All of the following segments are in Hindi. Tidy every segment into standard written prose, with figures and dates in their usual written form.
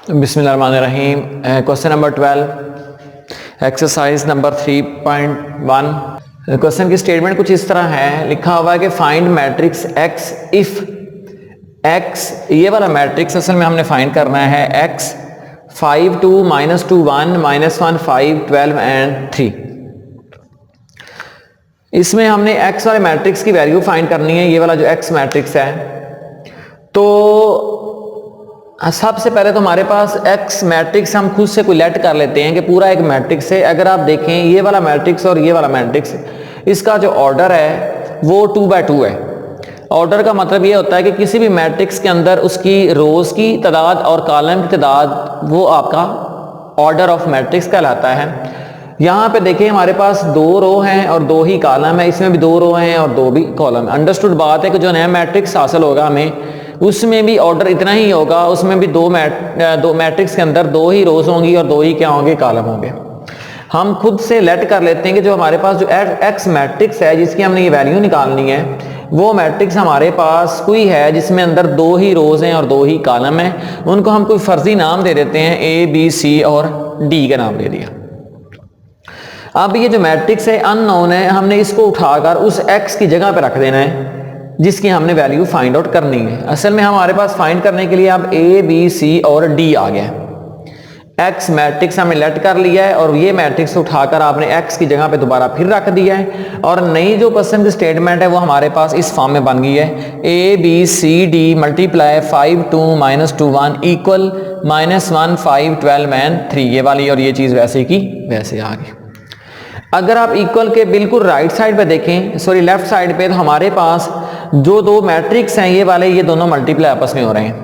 बिस्मिल्लाहिर्रहमानिर्रहीम। Question number 12 exercise number 3.1। Question की स्टेटमेंट कुछ इस तरह है, लिखा हुआ है कि find matrix x if x, ये वाला मैट्रिक्स असल में हमने फाइंड करना है एक्स 5 2 -2 1 -1 5 12 एंड 3। इसमें हमने एक्स वाले मैट्रिक्स की वैल्यू फाइंड करनी है, ये वाला जो एक्स मैट्रिक्स है। तो सबसे पहले तो हमारे पास एक्स मैट्रिक्स हम खुद से कोलेट कर लेते हैं कि पूरा एक मैट्रिक्स है। अगर आप देखें ये वाला मैट्रिक्स और ये वाला मैट्रिक्स, इसका जो ऑर्डर है वो 2 बाय 2 है। ऑर्डर का मतलब ये होता है कि किसी भी मैट्रिक्स के अंदर उसकी रोज की तादाद और कॉलम की तादाद वो आपका ऑर्डर ऑफ मैट्रिक्स कहलाता है। यहाँ पे देखिए हमारे पास 2 रो हैं और 2 ही कॉलम है, इसमें भी 2 रो हैं और 2 भी कॉलम है। अंडरस्टूड बात है कि जो नया मैट्रिक्स हासिल होगा हमें उसमें भी ऑर्डर इतना ही होगा, उसमें भी दो मैट्रिक्स के अंदर 2 ही रोज होंगी और 2 ही क्या होंगे, कॉलम होंगे। हम खुद से लेट कर लेते हैं कि जो हमारे पास जो एक्स मैट्रिक्स है जिसकी हमने ये वैल्यू निकालनी है, वो मैट्रिक्स हमारे पास कोई है जिसमें अंदर 2 ही रोज हैं और 2 ही कॉलम है। उनको हम कोई फर्जी नाम दे देते हैं, ए बी सी और डी का नाम दे दिया। अब ये जो मैट्रिक्स है अननोन है, हमने इसको उठाकर उस एक्स की जगह पे रख देना है जिसकी हमने वैल्यू फाइंड आउट करनी है। असल में हमारे पास फाइंड करने के लिए अब ए बी सी और डी आ गया। एक्स मैट्रिक्स हमने लेट कर लिया है और ये मैट्रिक्स उठाकर आपने एक्स की जगह पे दोबारा फिर रख दिया है और नई जो क्वेश्चन की स्टेटमेंट है वो हमारे पास इस फॉर्म में बन गई है। A B C D multiply 5 2 -2 1 इक्वल -1 5 12 एंड 3, ये वाली और ये चीज वैसे की वैसे आ गई। अगर आप इक्वल के बिल्कुल राइट साइड पे देखें, सॉरी लेफ्ट साइड पे, तो हमारे पास जो 2 मैट्रिक्स हैं ये वाले, ये दोनों मल्टीप्लाई आपस में हो रहे हैं।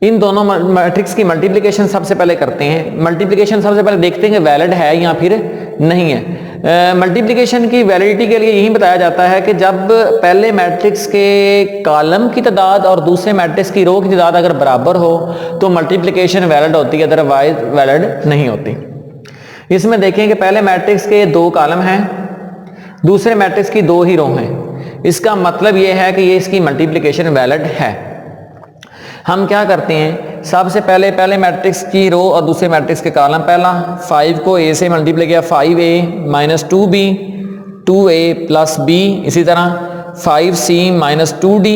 इन दोनों मैट्रिक्स की मल्टीप्लिकेशन सबसे पहले करते हैं। मल्टीप्लिकेशन सबसे पहले देखते हैं कि वैलिड है या फिर नहीं है। मल्टीप्लिकेशन की वैलिडिटी के लिए यही बताया जाता है कि जब पहले मैट्रिक्स के कॉलम की तादाद और दूसरे मैट्रिक्स की रो की तादाद अगर बराबर हो तो मल्टीप्लिकेशन वैलिड होती है, अदरवाइज वैलिड नहीं होती। इसमें देखें कि पहले मैट्रिक्स के 2 कॉलम हैं, दूसरे मैट्रिक्स की 2 ही रो हैं। इसका मतलब यह है कि ये इसकी मल्टीप्लिकेशन वैलिड है। हम क्या करते हैं, सबसे पहले मैट्रिक्स की रो और दूसरे मैट्रिक्स के कॉलम, पहला 5 को a से मल्टीप्लाई किया, 5a - 2b 2a + b, इसी तरह 5c - 2d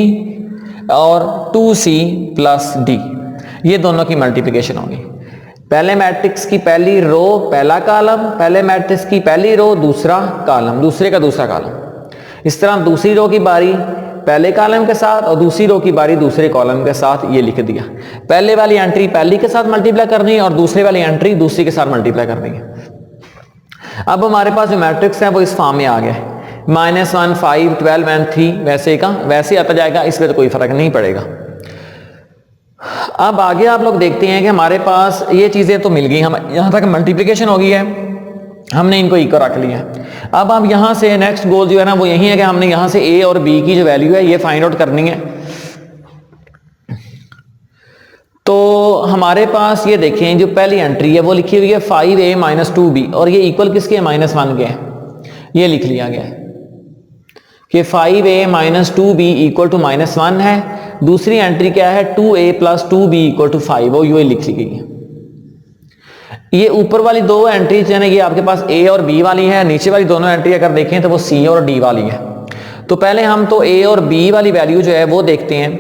और 2c + d, ये दोनों की मल्टीप्लिकेशन होगी। पहले मैट्रिक्स की पहली रो पहला कॉलम, पहले मैट्रिक्स की पहली रो दूसरा कॉलम, दूसरे का दूसरा कॉलम। इस तरह दूसरी रो की बारी पहले कॉलम के साथ और दूसरी रो की बारी दूसरे कॉलम के साथ, ये लिख दिया। पहले वाली एंट्री पहली के साथ मल्टीप्लाई करनी है और दूसरे वाली एंट्री दूसरी के साथ मल्टीप्लाई करनी है। अब हमारे पास जो मैट्रिक्स है वो इस फॉर्म में आ गया है, -1 5 12 एंड 3 वैसे का वैसे आता जाएगा, इसमें तो कोई फर्क नहीं पड़ेगा। अब आगे आप लोग देखते हैं कि हमारे पास ये चीजें तो मिल गई, हम यहां तक मल्टीप्लिकेशन हो गई है, हमने इनको इक्वल रख लिया है। अब हम यहां से नेक्स्ट गोल जो है ना वो यही है कि हमने यहां से ए और बी की जो वैल्यू है ये फाइंड आउट करनी है। तो हमारे पास ये देखें जो पहली एंट्री है वो लिखी हुई है 5a - 2b और ये इक्वल किसके है, -1 के है। ये लिख लिया गया है कि 5a - 2b = -1 है। दूसरी एंट्री क्या है, 2a + 2b = 5, वो ये लिख ली गई है। ये ऊपर वाली 2 एंट्री जो है ना ये आपके पास a और b वाली है, नीचे वाली दोनों एंट्री अगर देखें तो वो c और d वाली है। तो पहले हम तो a और b वाली वैल्यू जो है वो देखते हैं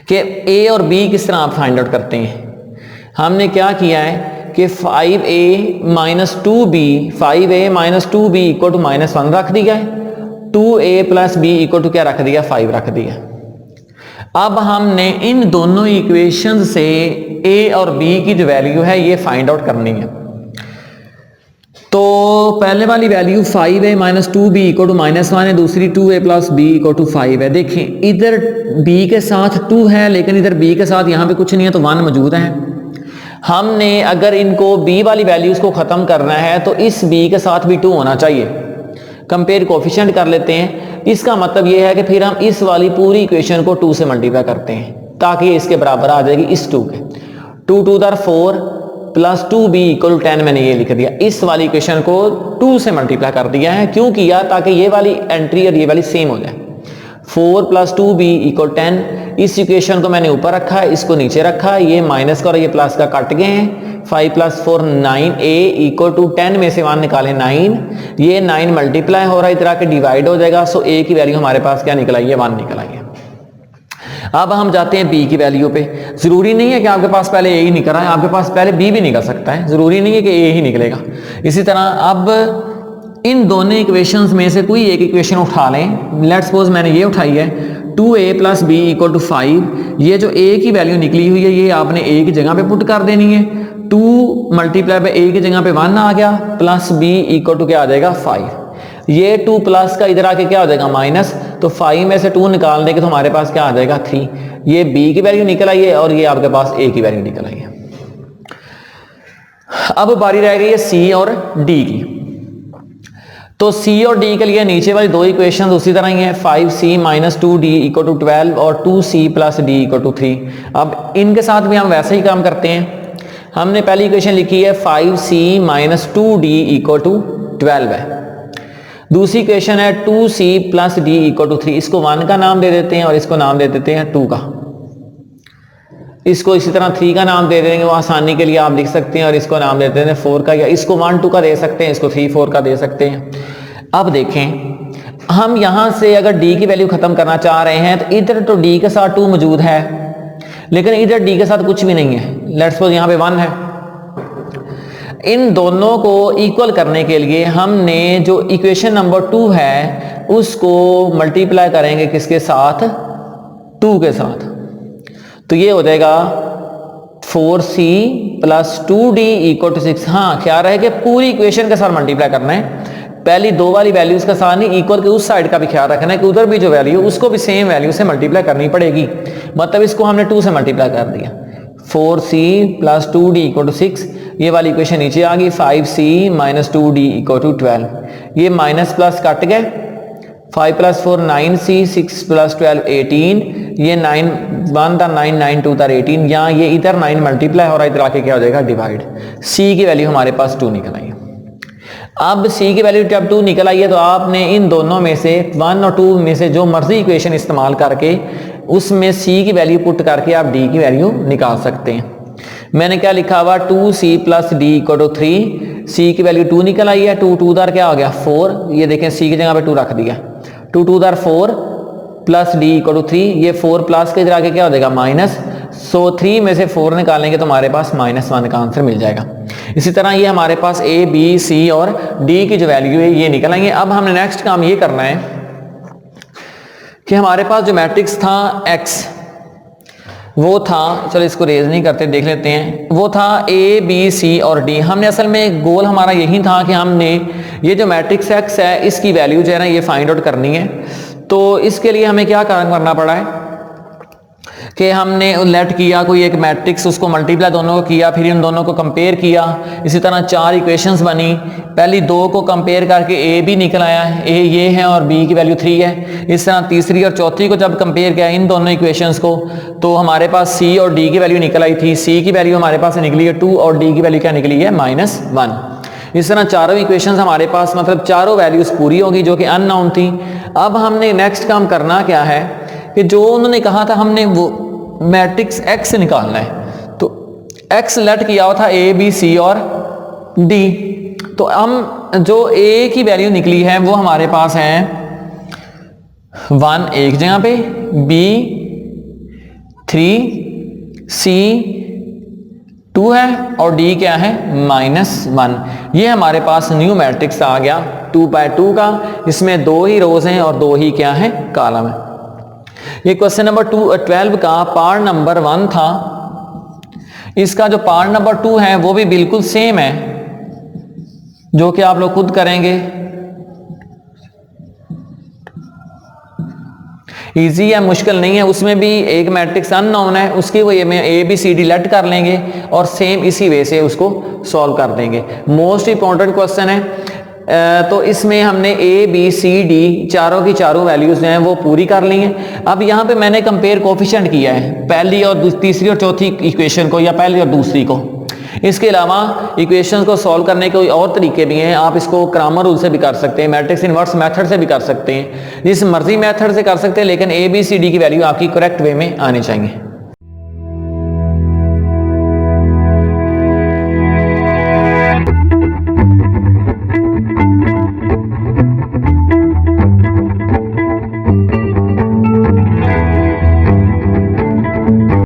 कि a और b किस तरह आप फाइंड आउट करते हैं। हमने क्या किया है कि 5a - 2b 5a - 2b = -1 रख दिया है, 2a + b = क्या रख दिया, 5 रख दिया। अब हमने इन दोनों इक्वेशन से a और b की जो वैल्यू है ये फाइंड आउट करनी है। तो पहले वाली वैल्यू 5a - 2b = -1 है, दूसरी 2a + b = 5 है। देखें इधर b के साथ 2 है लेकिन इधर b के साथ यहाँ पे कुछ नहीं है, तो 1 मौजूद है। हमने अगर इनको b वाली वैल्यूज को खत्म करना है तो इस b के साथ भी 2 होना चाहिए। कंपेयर कोफिशिएंट कर लेते हैं, इसका मतलब यह है कि फिर हम इस वाली पूरी इक्वेशन को 2 से मल्टीप्लाई करते हैं ताकि इसके बराबर आ जाएगी इस 2 के। 2 2 4 + 2b = 10, मैंने ये लिख दिया। इस वाली इक्वेशन को 2 से मल्टीप्लाई कर दिया है, क्यों किया, ताकि ये वाली एंट्री और ये वाली सेम हो जाए। 4 + 2b = 10। इस इक्वेशन को मैंने ऊपर रखा है, इसको नीचे रखा है, ये माइनस का और ये प्लस का कट गए हैं। 5 + 4 9, a = 10 में से 1 निकालें 9, ये 9 मल्टीप्लाई हो रहा है, इधर आके डिवाइड हो जाएगा। सो a की वैल्यू हमारे पास क्या निकल आई है, 1 निकल आई है। अब हम जाते हैं b की वैल्यू पे। जरूरी नहीं है कि आपके पास पहले a ही निकल रहा है, आपके पास पहले b भी निकल सकता है, जरूरी नहीं है कि a ही निकलेगा। इसी तरह अब इन दोनों इक्वेशंस में से कोई एक इक्वेशन उठा लें। लेट्स सपोज मैंने ये उठाई है 2a + b = 5। ये जो a की वैल्यू निकली हुई है ये आपने a की जगह पे पुट कर देनी है। 2 × a की जगह पे 1 आ गया, प्लस b = क्या आ जाएगा 5। ये 2 प्लस का इधर आके क्या हो जाएगा माइनस, तो 5 में से 2 निकाल देंगे तो हमारे पास क्या आ जाएगा 3। ये b की वैल्यू निकल आई है और ये आपके पास a की वैल्यू निकल आई है। अब बारी रह गई है c और d की। तो c और d के लिए नीचे वाली दो इक्वेशन उसी तरह ही है, 5c - 2d = 12 और 2c + d = 3। अब इनके साथ भी हम वैसे ही काम करते हैं। हमने पहली इक्वेशन लिखी है 5c - 2d = 12 है। दूसरी इक्वेशन है 2c + d = 3। इसको 1 का नाम दे देते हैं और इसको नाम दे देते हैं 2 का। इसको इसी तरह 3 का नाम दे देंगे, वो आसानी के लिए आप लिख सकते हैं, और इसको नाम देते हैं 4 का, या इसको 1 2 का दे सकते हैं, इसको 3 4 का दे सकते हैं। अब देखें हम यहां से अगर d की वैल्यू खत्म करना चाह रहे हैं तो इधर तो d के साथ 2 मौजूद है, लेकिन इधर d के साथ कुछ भी नहीं है। लेट्स सपोज यहां पे 1 है। इन दोनों को इक्वल करने के लिए हमने जो इक्वेशन नंबर 2 है उसको मल्टीप्लाई करेंगे किसके साथ, 2 के साथ। तो ये हो जाएगा 4c + 2d = 6। हाँ, ख्याल रहे कि पूरी इक्वेशन के साथ मल्टीप्लाई करना है, पहली दो वाली वैल्यूज का साथ नहीं, इक्वल के उस साइड का भी ख्याल रखना है कि उधर भी जो वैल्यू उसको भी सेम वैल्यू से मल्टीप्लाई करनी पड़ेगी। मतलब इसको हमने 2 से मल्टीप्लाई कर दिया, 4c + 2d = 6। ये वाली इक्वेशन नीचे आ गई, 5c - 2d = 12। ये माइनस प्लस कट गए, 5 + 4 9c, 6 + 12 18। ये 9 1 था 9 9 2 था 18। यहाँ ये इधर 9 मल्टीप्लाई हो रहा है, इधर आके क्या हो जाएगा डिवाइड। c की वैल्यू हमारे पास 2 निकल आई है। अब c की वैल्यू जब 2 निकल आई है तो आपने इन दोनों में से 1 और 2 में से जो मर्जी इक्वेशन इस्तेमाल करके उसमें c की वैल्यू पुट करके आप d की वैल्यू निकाल सकते हैं। मैंने क्या लिखा हुआ 2c + d = 3। c की वैल्यू 2 निकल आई है, 2 2 दार क्या हो गया 4। ये देखें c की जगह पे 2 रख दिया, 2 2 दार 4 + d = 3। ये 4 प्लस के इधर आके क्या हो जाएगा माइनस। सो 3 में से 4 निकालेंगे तो हमारे पास -1 का आंसर मिल जाएगा। इसी तरह ये हमारे पास a b c और d की जो वैल्यू है ये निकल आएंगे। अब हमने नेक्स्ट काम ये करना है कि हमारे पास जो मैट्रिक्स था x वो था, चलो इसको रेज नहीं करते, देख लेते हैं, वो था a b c और d। हमने असल में गोल हमारा यही था कि हमने ये जो मैट्रिक्स x है इसकी वैल्यू जो है ना ये फाइंड आउट करनी है। तो इसके लिए हमें क्या करना पड़ा है कि हमने लेट किया कोई एक मैट्रिक्स, उसको मल्टीप्लाई दोनों को किया, फिर इन दोनों को कंपेयर किया। इसी तरह 4 इक्वेशंस बनी, पहली 2 को कंपेयर करके a भी निकल आया, a ये है और b की वैल्यू 3 है। इस तरह तीसरी और चौथी को जब कंपेयर किया इन दोनों इक्वेशंस को तो हमारे पास c और d की वैल्यू निकल आई थी। c की वैल्यू हमारे पास निकली है 2 और d की वैल्यू क्या निकली है -1। इस तरह चारों इक्वेशंस हमारे पास, मतलब चारों वैल्यूज पूरी होगी जो कि अननोन थी। अब हमने नेक्स्ट काम करना क्या है कि जो उन्होंने कहा था हमने वो मैट्रिक्स x से निकालना है। तो x लेट किया हुआ था a b c और d। तो हम जो a की वैल्यू निकली है वो हमारे पास है 1 एक जगह पे, b 3, c 2 है और d क्या है -1। ये हमारे पास न्यू मैट्रिक्स आ गया 2x2 का। इसमें 2 ही रोज हैं और 2 ही क्या है कॉलम है। ये क्वेश्चन नंबर 12 का पार्ट नंबर 1 था। इसका जो पार्ट नंबर 2 है वो भी बिल्कुल सेम है, जो कि आप लोग खुद करेंगे। इजी है, मुश्किल नहीं है। उसमें भी एक मैट्रिक्स अननोन है, उसकी वजह में A B C D let कर लेंगे और सेम इसी वे से उसको सॉल्व कर देंगे। मोस्ट इंपॉर्टेंट क्वेश्चन है। तो इसमें हमने ए बी सी डी चारों की चारों वैल्यूज जो हैं वो पूरी कर ली हैं। अब यहाँ पे मैंने कंपेयर कोफिशिएंट किया है पहली और तीसरी और चौथी इक्वेशन को, या पहली और दूसरी को। इसके अलावा इक्वेशंस को सॉल्व करने के और तरीके भी हैं। आप इसको क्रैमर रूल से भी कर सकते हैं, मैट्रिक्स इनवर्स मेथड से भी कर सकते हैं, जिस मर्जी मेथड से कर सकते हैं, लेकिन ABCD की वैल्यू आपकी करेक्ट वे में आनी चाहिए।